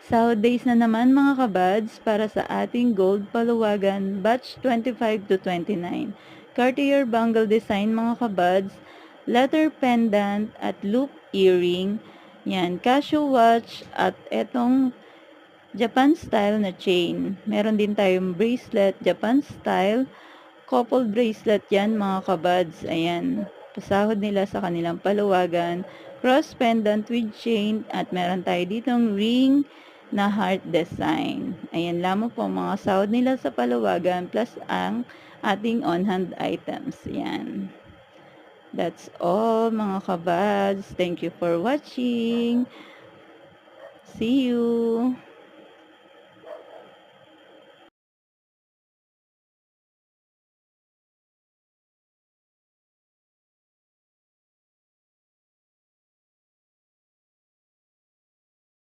Sahod days na naman mga kabads para sa ating gold paluwagan batch 25 to 29. Cartier bangle design mga kabads, letter pendant at loop earring. Yan, Casio watch at etong Japan style na chain. Meron din tayong bracelet, Japan style. Couple bracelet yan mga kabads. Ayan. Pasahod nila sa kanilang paluwagan. Cross pendant with chain. At meron tayo ditong ring na heart design. Ayan lamang po mga sahod nila sa paluwagan plus ang ating on-hand items. Ayan. That's all mga kabads. Thank you for watching. See you!